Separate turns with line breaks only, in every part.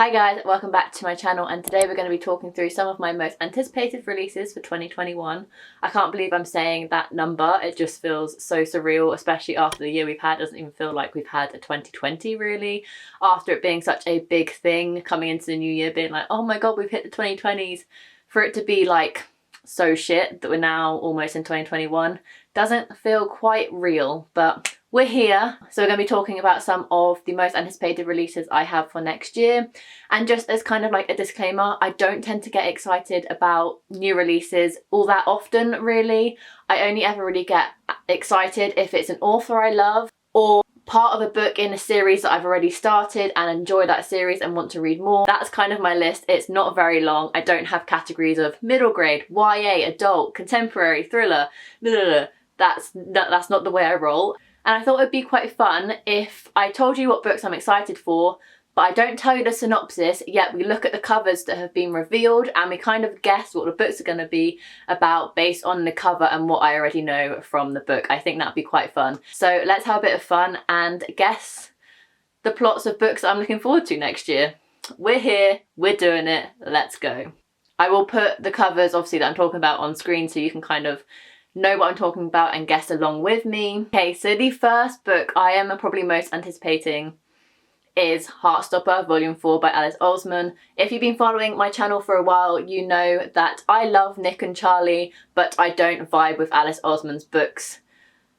Hi guys, welcome back to my channel, and today we're going to be talking through some of my most anticipated releases for 2021. I can't believe I'm saying that number. It just feels so surreal, especially after the year we've had. It doesn't even feel like we've had a 2020 really, after it being such a big thing coming into the new year, being like, oh my god, we've hit the 2020s. For it to be like so shit that we're now almost in 2021 doesn't feel quite real, but we're here. So we're going to be talking about some of the most anticipated releases I have for next year. And just as kind of like a disclaimer, I don't tend to get excited about new releases all that often really. I only ever really get excited if it's an author I love or part of a book in a series that I've already started and enjoy that series and want to read more. That's kind of my list. It's not very long. I don't have categories of middle grade, YA, adult, contemporary, thriller, blah, blah, blah. That's not the way I roll. And I thought it'd be quite fun if I told you what books I'm excited for, but I don't tell you the synopsis, yet we look at the covers that have been revealed and we kind of guess what the books are going to be about based on the cover and what I already know from the book. I think that'd be quite fun. So let's have a bit of fun and guess the plots of books that I'm looking forward to next year. We're here, we're doing it, let's go. I will put the covers obviously that I'm talking about on screen so you can kind of know what I'm talking about and guess along with me. Okay, so the first book I am probably most anticipating is Heartstopper Volume 4 by Alice Oseman. If you've been following my channel for a while, you know that I love Nick and Charlie, but I don't vibe with Alice Oseman's books.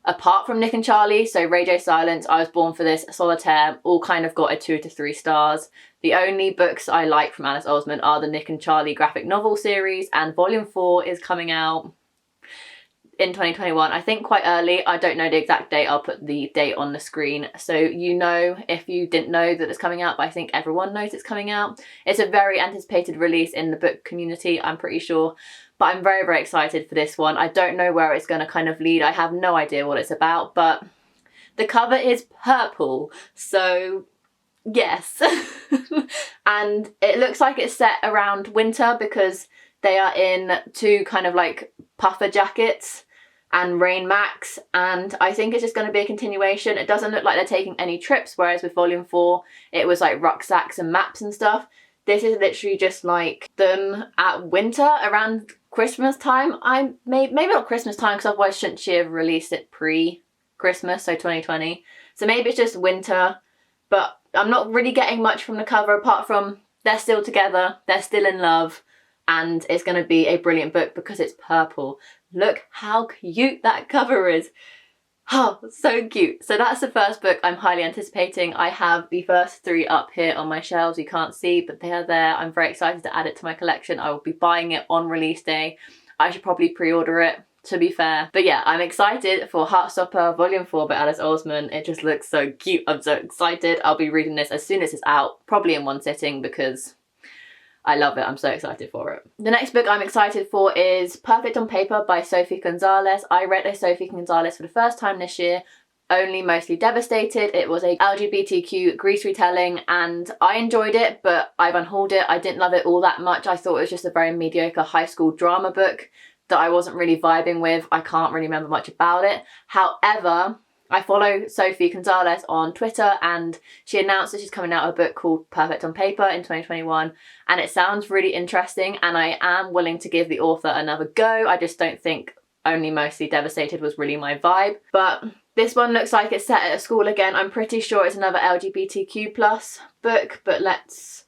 Apart from Nick and Charlie, so Radio Silence, I Was Born for This, Solitaire, all kind of got a 2 to 3 stars. The only books I like from Alice Oseman are the Nick and Charlie graphic novel series, and Volume 4 is coming out in 2021, I think quite early. I don't know the exact date. I'll put the date on the screen so you know if you didn't know that it's coming out, but I think everyone knows it's coming out. It's a very anticipated release in the book community, I'm pretty sure, but I'm very, very excited for this one. I don't know where it's going to kind of lead. I have no idea what it's about, but the cover is purple, so yes. And it looks like it's set around winter because they are in two kind of like puffer jackets and rain max, and I think it's just going to be a continuation. It doesn't look like they're taking any trips, whereas with Volume 4 it was like rucksacks and maps and stuff. This is literally just like them at winter around Christmas time. Maybe not Christmas time, because otherwise shouldn't she have released it pre-Christmas, so 2020. So maybe it's just winter, but I'm not really getting much from the cover apart from they're still together, they're still in love, and it's going to be a brilliant book because it's purple. Look how cute that cover is. Oh, so cute. So that's the first book I'm highly anticipating. I have the first 3 up here on my shelves. You can't see, but they are there. I'm very excited to add it to my collection. I will be buying it on release day. I should probably pre-order it, to be fair. But yeah, I'm excited for Heartstopper Volume 4 by Alice Oseman. It just looks so cute. I'm so excited. I'll be reading this as soon as it's out, probably in one sitting because I love it. I'm so excited for it. The next book I'm excited for is Perfect on Paper by Sophie Gonzales. I read a Sophie Gonzales for the first time this year, only Mostly Devastated. It was a LGBTQ Grease retelling and I enjoyed it, but I've unhauled it. I didn't love it all that much. I thought it was just a very mediocre high school drama book that I wasn't really vibing with. I can't really remember much about it. However, I follow Sophie Gonzales on Twitter and she announced that she's coming out with a book called Perfect on Paper in 2021, and it sounds really interesting and I am willing to give the author another go. I just don't think Only Mostly Devastated was really my vibe. But this one looks like it's set at a school again. I'm pretty sure it's another LGBTQ plus book, but let's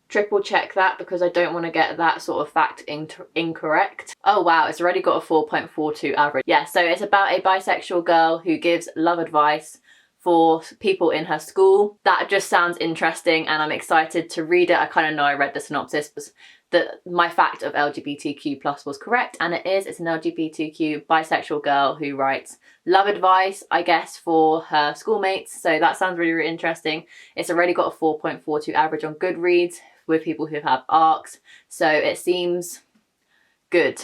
triple check that because I don't want to get that sort of fact incorrect. Oh wow, it's already got a 4.42 average. Yeah, so it's about a bisexual girl who gives love advice for people in her school. That just sounds interesting and I'm excited to read it. I kind of know I read the synopsis, but that my fact of LGBTQ plus was correct, and it is. It's an LGBTQ bisexual girl who writes love advice, I guess, for her schoolmates. So that sounds really, really interesting. It's already got a 4.42 average on Goodreads with people who have arcs, so it seems good.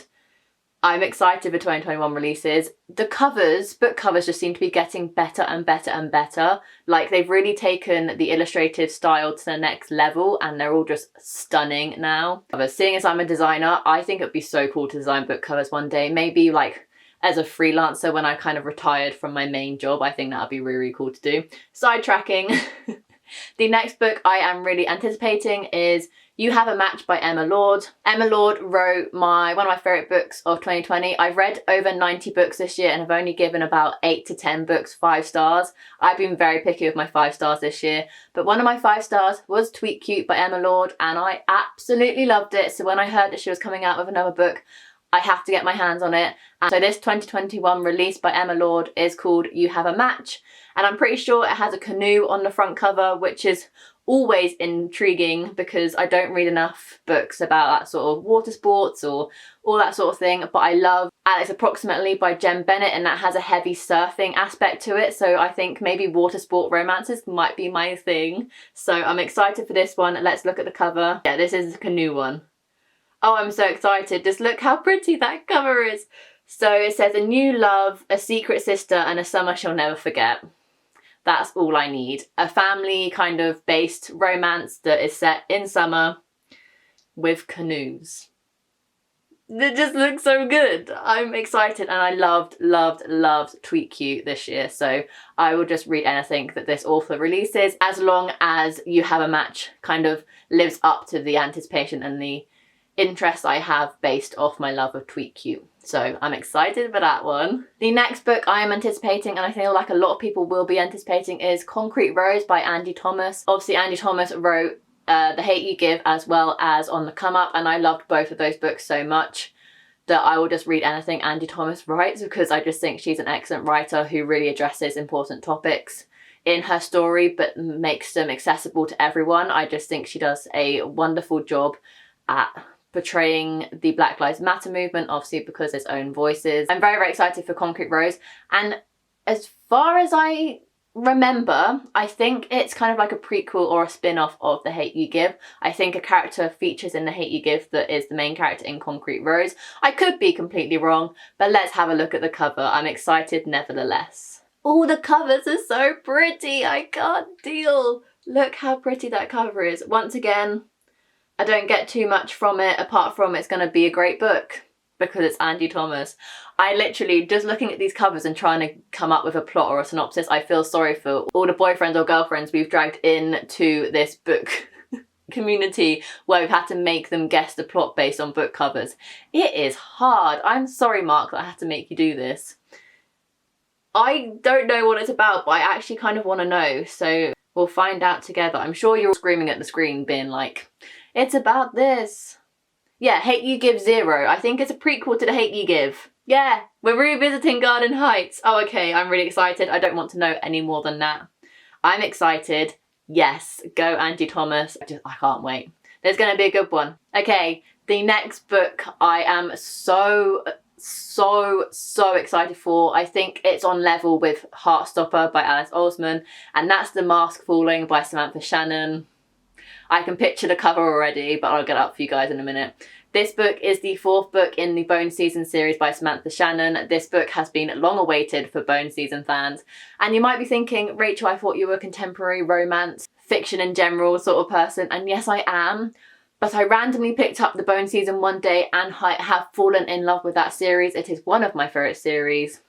I'm excited for 2021 releases. The covers, book covers, just seem to be getting better and better and better. Like they've really taken the illustrative style to the next level and they're all just stunning now. But seeing as I'm a designer, I think it'd be so cool to design book covers one day. Maybe like as a freelancer when I kind of retired from my main job. I think that would be really, really cool to do. Sidetracking. The next book I am really anticipating is You Have a Match by Emma Lord. Emma Lord wrote one of my favourite books of 2020. I've read over 90 books this year and have only given about 8 to 10 books 5 stars. I've been very picky with my 5 stars this year, but one of my 5 stars was Tweet Cute by Emma Lord, and I absolutely loved it. So when I heard that she was coming out with another book, I have to get my hands on it. And so this 2021 release by Emma Lord is called You Have a Match, and I'm pretty sure it has a canoe on the front cover, which is always intriguing because I don't read enough books about that sort of water sports or all that sort of thing. But I love Alex Approximately by Jen Bennett, and that has a heavy surfing aspect to it. So I think maybe water sport romances might be my thing. So I'm excited for this one. Let's look at the cover. Yeah, this is a canoe one. Oh, I'm so excited. Just look how pretty that cover is. So it says a new love, a secret sister, and a summer she'll never forget. That's all I need. A family kind of based romance that is set in summer with canoes. It just looks so good. I'm excited, and I loved Tweet Cute this year. So I will just read anything that this author releases, as long as You Have a Match kind of lives up to the anticipation and the interest I have based off my love of Tweet Cute. So I'm excited for that one. The next book I am anticipating, and I feel like a lot of people will be anticipating, is Concrete Rose by Angie Thomas. Obviously Angie Thomas wrote The Hate You Give as well as On the Come Up, and I loved both of those books so much that I will just read anything Angie Thomas writes, because I just think she's an excellent writer who really addresses important topics in her story but makes them accessible to everyone. I just think she does a wonderful job at portraying the Black Lives Matter movement, obviously because its own voices. I'm very, very excited for Concrete Rose, and as far as I remember, I think it's kind of like a prequel or a spin-off of The Hate You Give. I think a character features in The Hate You Give that is the main character in Concrete Rose. I could be completely wrong, but let's have a look at the cover. I'm excited nevertheless. Oh, the covers are so pretty. I can't deal. Look how pretty that cover is. Once again, I don't get too much from it apart from it's going to be a great book because it's Angie Thomas. I literally, just looking at these covers and trying to come up with a plot or a synopsis, I feel sorry for all the boyfriends or girlfriends we've dragged into this book community where we've had to make them guess the plot based on book covers. It is hard. I'm sorry, Mark, that I had to make you do this. I don't know what it's about, but I actually kind of want to know, so we'll find out together. I'm sure you're all screaming at the screen being like, it's about this. Yeah, Hate You Give 0. I think it's a prequel to The Hate You Give. Yeah, we're revisiting Garden Heights. Oh, okay, I'm really excited. I don't want to know any more than that. I'm excited. Yes, go Angie Thomas. I can't wait. There's going to be a good one. Okay, the next book I am so excited for. I think it's on level with Heartstopper by Alice Oseman, and that's The Mask Falling by Samantha Shannon. I can picture the cover already, but I'll get up for you guys in a minute. This book is the 4th book in the Bone Season series by Samantha Shannon. This book has been long awaited for Bone Season fans. And you might be thinking, Rachel, I thought you were a contemporary romance, fiction in general sort of person. And yes, I am. But I randomly picked up the Bone Season one day and I have fallen in love with that series. It is one of my favourite series.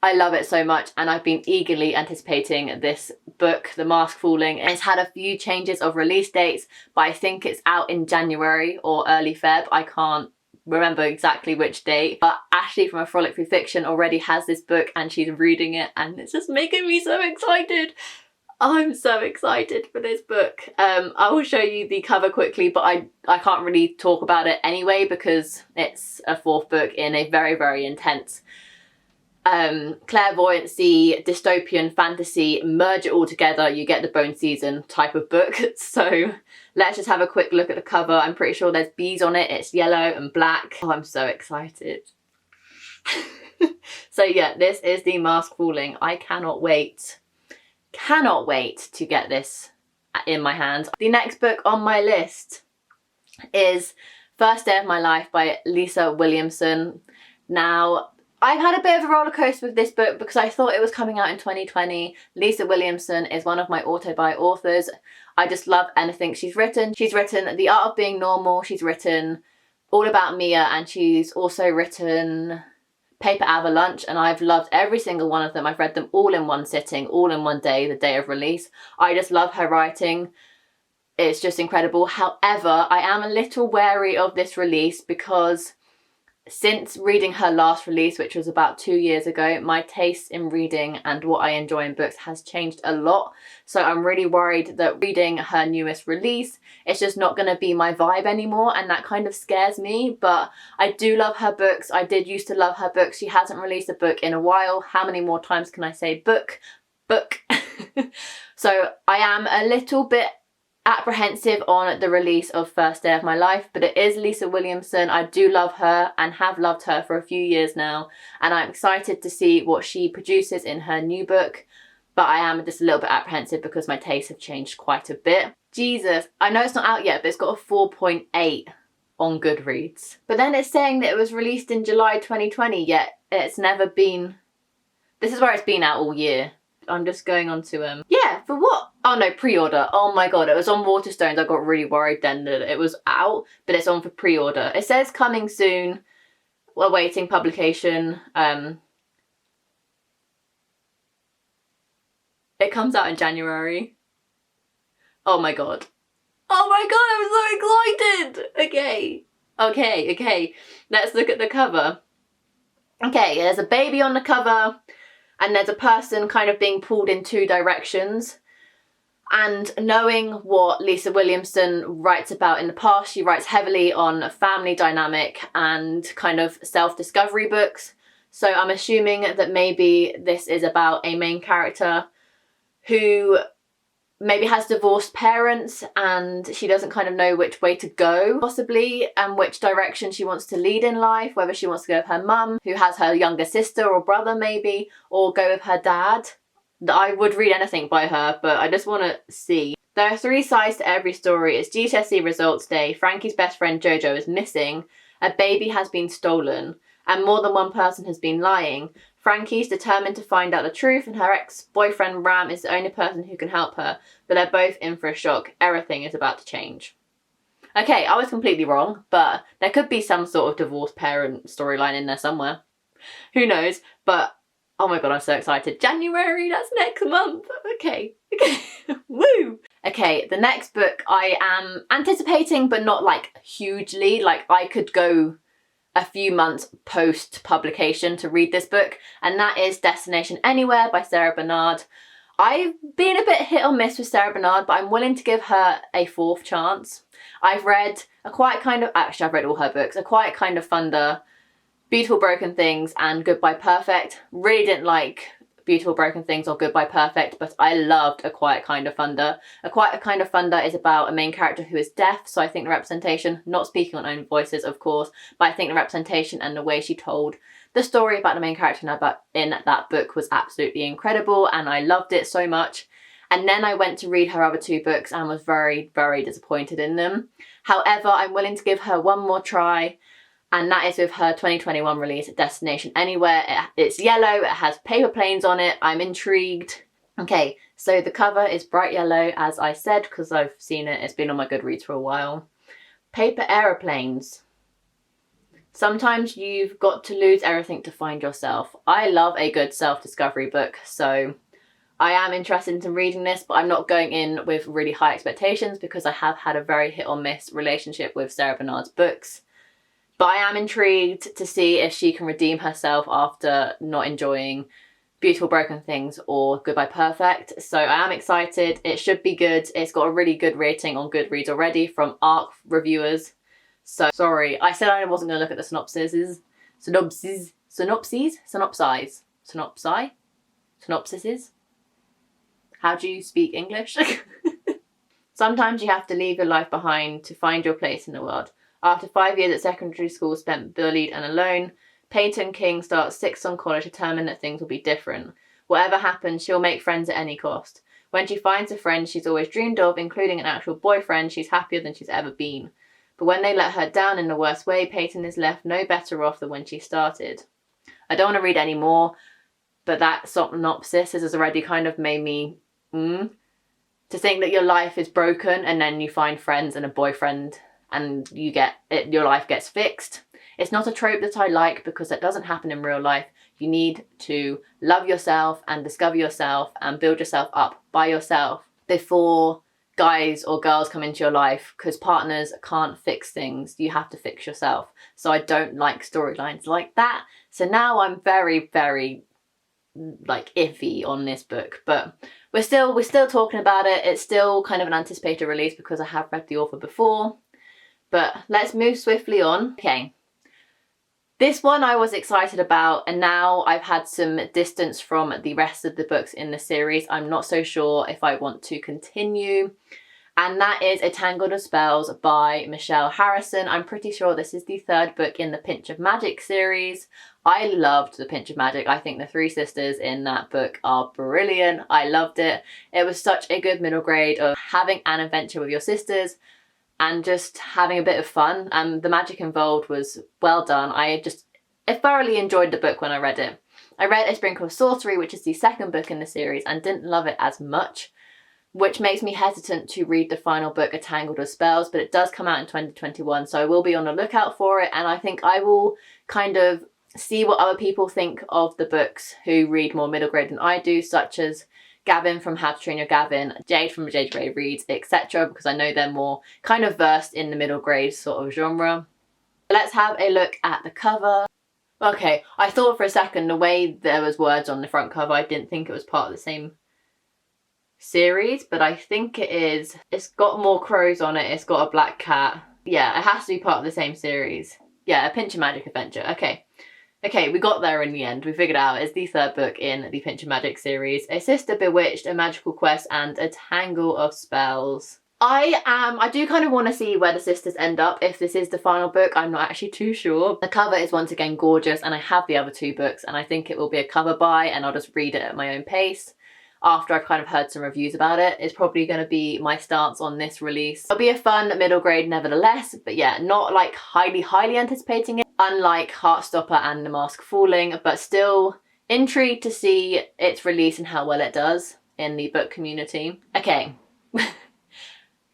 I love it so much, and I've been eagerly anticipating this book, The Mask Falling. It's had a few changes of release dates, but I think it's out in January or early Feb. I can't remember exactly which date, but Ashley from A Frolic Through Fiction already has this book and she's reading it, and it's just making me so excited. I'm so excited for this book. I will show you the cover quickly, but I can't really talk about it anyway because it's a 4th book in a very, very intense clairvoyancy, dystopian fantasy, merge it all together, you get the Bone Season type of book. So let's just have a quick look at the cover. I'm pretty sure there's bees on it. It's yellow and black. Oh, I'm so excited. So yeah, this is The Mask Falling. I cannot wait to get this in my hands. The next book on my list is First Day of My Life by Lisa Williamson. Now, I've had a bit of a roller coaster with this book because I thought it was coming out in 2020. Lisa Williamson is one of my auto-buy authors. I just love anything she's written. She's written The Art of Being Normal, she's written All About Mia, and she's also written Paper Avalanche, and I've loved every single one of them. I've read them all in one sitting, all in one day, the day of release. I just love her writing. It's just incredible. However, I am a little wary of this release because since reading her last release, which was about 2 years ago, my taste in reading and what I enjoy in books has changed a lot. So I'm really worried that reading her newest release, it's just not going to be my vibe anymore, and that kind of scares me. But I do love her books. I did used to love her books. She hasn't released a book in a while. How many more times can I say book? So I am a little bit apprehensive on the release of First Day of My Life, but it is Lisa Williamson. I do love her and have loved her for a few years now, and I'm excited to see what she produces in her new book, but I am just a little bit apprehensive because my tastes have changed quite a bit. Jesus, I know it's not out yet, but it's got a 4.8 on Goodreads. But then it's saying that it was released in July 2020, yet it's never been... This is where it's been out all year. I'm just going on to, yeah, for what? Oh no, pre-order. Oh my god, it was on Waterstones. I got really worried then that it was out, but it's on for pre-order. It says coming soon. We're waiting publication. It comes out in January. Oh my god. Oh my god, I'm so excited! Okay. Let's look at the cover. Okay, there's a baby on the cover, and there's a person kind of being pulled in two directions. And knowing what Lisa Williamson writes about in the past, she writes heavily on family dynamic and kind of self-discovery books. So I'm assuming that maybe this is about a main character who maybe has divorced parents and she doesn't kind of know which way to go, possibly, and which direction she wants to lead in life, whether she wants to go with her mum, who has her younger sister or brother maybe, or go with her dad. I would read anything by her, but I just want to see. There are 3 sides to every story. It's GCSE results day, Frankie's best friend Jojo is missing, a baby has been stolen, and more than one person has been lying. Frankie's determined to find out the truth, and her ex-boyfriend Ram is the only person who can help her, but they're both in for a shock. Everything is about to change. Okay, I was completely wrong, but there could be some sort of divorced parent storyline in there somewhere. Who knows? But oh my god, I'm so excited. January, that's next month. Okay. Woo! Okay, the next book I am anticipating, but not like hugely. Like I could go a few months post publication to read this book, and that is Destination Anywhere by Sara Barnard. I've been a bit hit or miss with Sara Barnard, but I'm willing to give her a 4th chance. I've read I've read all her books, A Quiet Kind of Thunder, Beautiful Broken Things, and Goodbye Perfect. Really didn't like Beautiful Broken Things or Goodbye Perfect, but I loved A Quiet Kind of Thunder. A Quiet Kind of Thunder is about a main character who is deaf, so I think the representation, not speaking on own voices of course, but I think the representation and the way she told the story about the main character in that book was absolutely incredible, and I loved it so much. And then I went to read her other 2 books and was very, very disappointed in them. However, I'm willing to give her one more try, and that is with her 2021 release, Destination Anywhere. It's yellow, it has paper planes on it, I'm intrigued. Okay, so the cover is bright yellow, as I said, because I've seen it, it's been on my Goodreads for a while. Paper aeroplanes. Sometimes you've got to lose everything to find yourself. I love a good self-discovery book, so I am interested in reading this, but I'm not going in with really high expectations because I have had a very hit or miss relationship with Sara Barnard's books. But I am intrigued to see if she can redeem herself after not enjoying Beautiful Broken Things or Goodbye Perfect. So I am excited. It should be good. It's got a really good rating on Goodreads already from ARC reviewers. So sorry, I said I wasn't going to look at the synopsises. How do you speak English? Sometimes you have to leave your life behind to find your place in the world. After 5 years at secondary school spent bullied and alone, Peyton King starts 6th on college determined that things will be different. Whatever happens, she'll make friends at any cost. When she finds a friend she's always dreamed of, including an actual boyfriend, she's happier than she's ever been. But when they let her down in the worst way, Peyton is left no better off than when she started. I don't want to read any more, but that synopsis has already kind of made me, to think that your life is broken and then you find friends and a boyfriend and your life gets fixed. It's not a trope that I like because that doesn't happen in real life. You need to love yourself and discover yourself and build yourself up by yourself before guys or girls come into your life, because partners can't fix things. You have to fix yourself. So I don't like storylines like that. So now I'm very, very like iffy on this book, but we're still talking about it. It's still kind of an anticipated release because I have read the author before, but let's move swiftly on. Okay, this one I was excited about, and now I've had some distance from the rest of the books in the series. I'm not so sure if I want to continue, and that is A Tangle of Spells by Michelle Harrison. I'm pretty sure this is the third book in the Pinch of Magic series. I loved The Pinch of Magic. I think the three sisters in that book are brilliant. I loved it. It was such a good middle grade of having an adventure with your sisters and just having a bit of fun. And the magic involved was well done. I thoroughly enjoyed the book when I read it. I read A Sprinkle of Sorcery, which is the second book in the series, and didn't love it as much, which makes me hesitant to read the final book, A Tangle of Spells, but it does come out in 2021, so I will be on the lookout for it, and I think I will kind of see what other people think of the books who read more middle grade than I do, such as Gavin from How to Train Your Gavin, Jade from JJ Reads, etc., because I know they're more kind of versed in the middle grade sort of genre. Let's have a look at the cover. Okay, I thought for a second the way there was words on the front cover, I didn't think it was part of the same series, but I think it is. It's got more crows on it, it's got a black cat. Yeah, it has to be part of the same series. Yeah, A Pinch of Magic Adventure. Okay, we got there in the end. We figured out it's the third book in the Pinch of Magic series. A Sister Bewitched, A Magical Quest, and A Tangle of Spells. I do kind of want to see where the sisters end up if this is the final book. I'm not actually too sure. The cover is once again gorgeous, and I have the other two books, and I think it will be a cover buy, and I'll just read it at my own pace after I've kind of heard some reviews about it. It's probably going to be my stance on this release. It'll be a fun middle grade nevertheless, but yeah, not like highly anticipating it, unlike Heartstopper and The Mask Falling, but still intrigued to see its release and how well it does in the book community. Okay,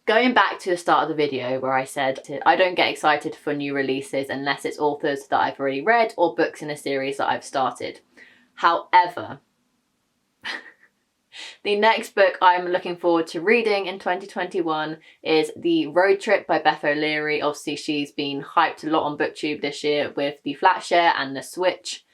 going back to the start of the video where I said I don't get excited for new releases unless it's authors that I've already read or books in a series that I've started. However, the next book I'm looking forward to reading in 2021 is The Road Trip by Beth O'Leary. Obviously, she's been hyped a lot on BookTube this year with the Flatshare and the Switch.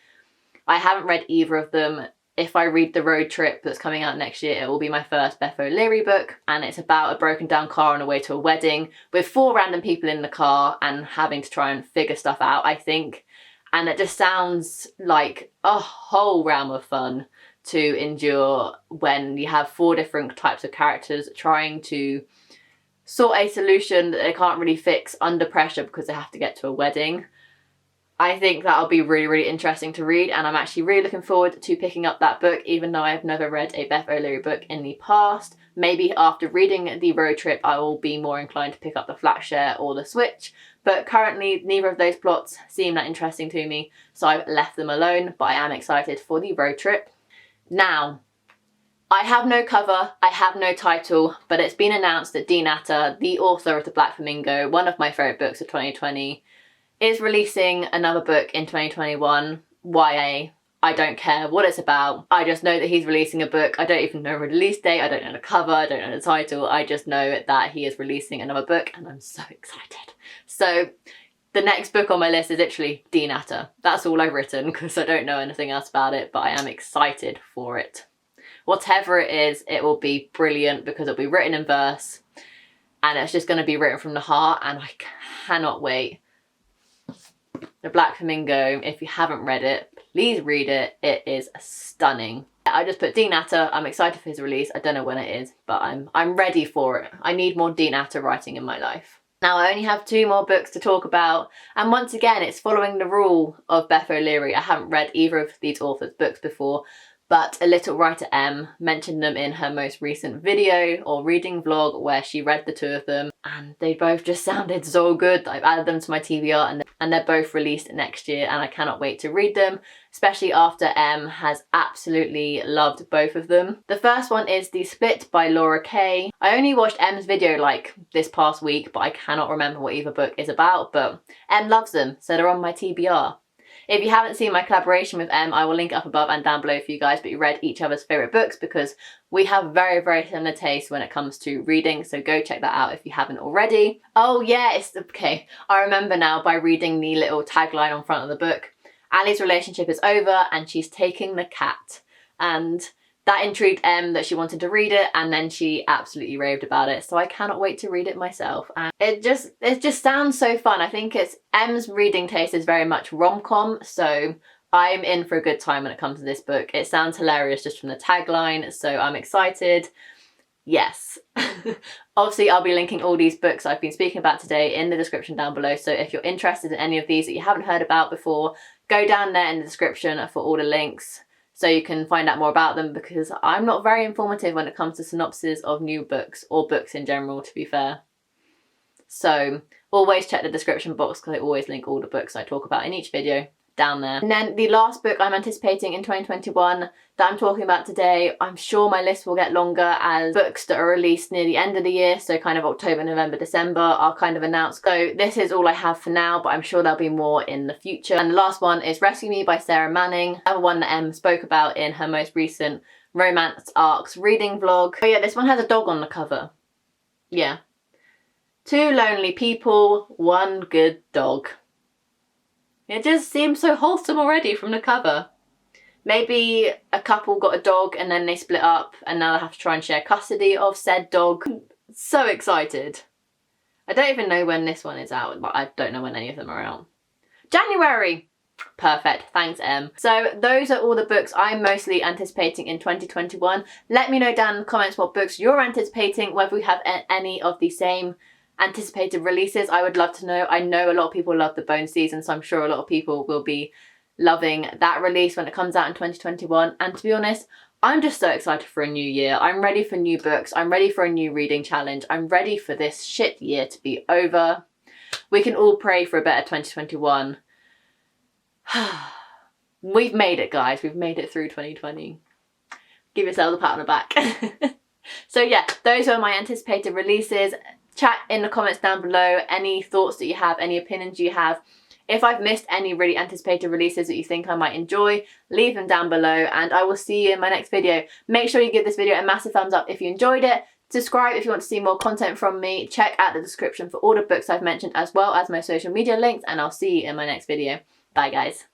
I haven't read either of them. If I read The Road Trip that's coming out next year, it will be my first Beth O'Leary book, and it's about a broken down car on the way to a wedding with 4 random people in the car and having to try and figure stuff out, I think. And it just sounds like a whole realm of fun to endure when you have 4 different types of characters trying to sort a solution that they can't really fix under pressure because they have to get to a wedding. I think that'll be really interesting to read, and I'm actually really looking forward to picking up that book, even though I've never read a Beth O'Leary book in the past. Maybe after reading The Road Trip I will be more inclined to pick up the Flatshare or the Switch, but currently neither of those plots seem that interesting to me, so I've left them alone, but I am excited for The Road Trip. Now, I have no cover, I have no title, but it's been announced that Dean Atta, the author of The Black Flamingo, one of my favourite books of 2020, is releasing another book in 2021, YA. I don't care what it's about, I just know that he's releasing a book. I don't even know the release date, I don't know the cover, I don't know the title, I just know that he is releasing another book and I'm so excited. So the next book on my list is literally Dean Atta. That's all I've written because I don't know anything else about it, but I am excited for it. Whatever it is, it will be brilliant because it'll be written in verse and it's just going to be written from the heart, and I cannot wait. The Black Flamingo, if you haven't read it, please read it. It is stunning. I just put Dean Atta. I'm excited for his release. I don't know when it is, but I'm ready for it. I need more Dean Atta writing in my life. Now I only have 2 more books to talk about, and once again it's following the rule of Beth O'Leary. I haven't read either of these authors' books before, but a little writer M mentioned them in her most recent video or reading vlog where she read the two of them, and they both just sounded so good. I've added them to my TBR, and they're both released next year, and I cannot wait to read them, especially after M has absolutely loved both of them. The first one is The Split by Laura Kay. I only watched M's video like this past week, but I cannot remember what either book is about, but M loves them, so they're on my TBR. If you haven't seen my collaboration with M, I will link it up above and down below for you guys, but you read each other's favourite books because we have very, very similar tastes when it comes to reading, so go check that out if you haven't already. Oh yeah, okay, I remember now by reading the little tagline on front of the book. Ali's relationship is over and she's taking the cat, and that intrigued M that she wanted to read it, and then she absolutely raved about it, so I cannot wait to read it myself. And it just sounds so fun. I think M's reading taste is very much rom-com, so I'm in for a good time when it comes to this book. It sounds hilarious just from the tagline, so I'm excited. Yes. Obviously, I'll be linking all these books I've been speaking about today in the description down below, so if you're interested in any of these that you haven't heard about before, go down there in the description for all the links, so you can find out more about them, because I'm not very informative when it comes to synopses of new books, or books in general, to be fair. So always check the description box, because I always link all the books I talk about in each video down there. And then the last book I'm anticipating in 2021 that I'm talking about today, I'm sure my list will get longer as books that are released near the end of the year, so kind of October, November, December, are kind of announced. So this is all I have for now, but I'm sure there'll be more in the future. And the last one is Rescue Me by Sarah Manning, another one that Em spoke about in her most recent Romance Arcs reading vlog. Oh yeah, this one has a dog on the cover. Yeah. Two lonely people, one good dog. It just seems so wholesome already from the cover. Maybe a couple got a dog and then they split up and now they have to try and share custody of said dog. So excited. I don't even know when this one is out, but I don't know when any of them are out. January! Perfect, thanks Em. So those are all the books I'm mostly anticipating in 2021. Let me know down in the comments what books you're anticipating, whether we have any of the same anticipated releases. I would love to know. I know a lot of people love the Bone season, so I'm sure a lot of people will be loving that release when it comes out in 2021. And to be honest, I'm just so excited for a new year. I'm ready for new books. I'm ready for a new reading challenge. I'm ready for this shit year to be over. We can all pray for a better 2021. We've made it, guys. We've made it through 2020. Give yourselves a pat on the back. So yeah, those are my anticipated releases. Chat in the comments down below any thoughts that you have, any opinions you have. If I've missed any really anticipated releases that you think I might enjoy, leave them down below, and I will see you in my next video. Make sure you give this video a massive thumbs up if you enjoyed it. Subscribe if you want to see more content from me. Check out the description for all the books I've mentioned, as well as my social media links, and I'll see you in my next video. Bye guys.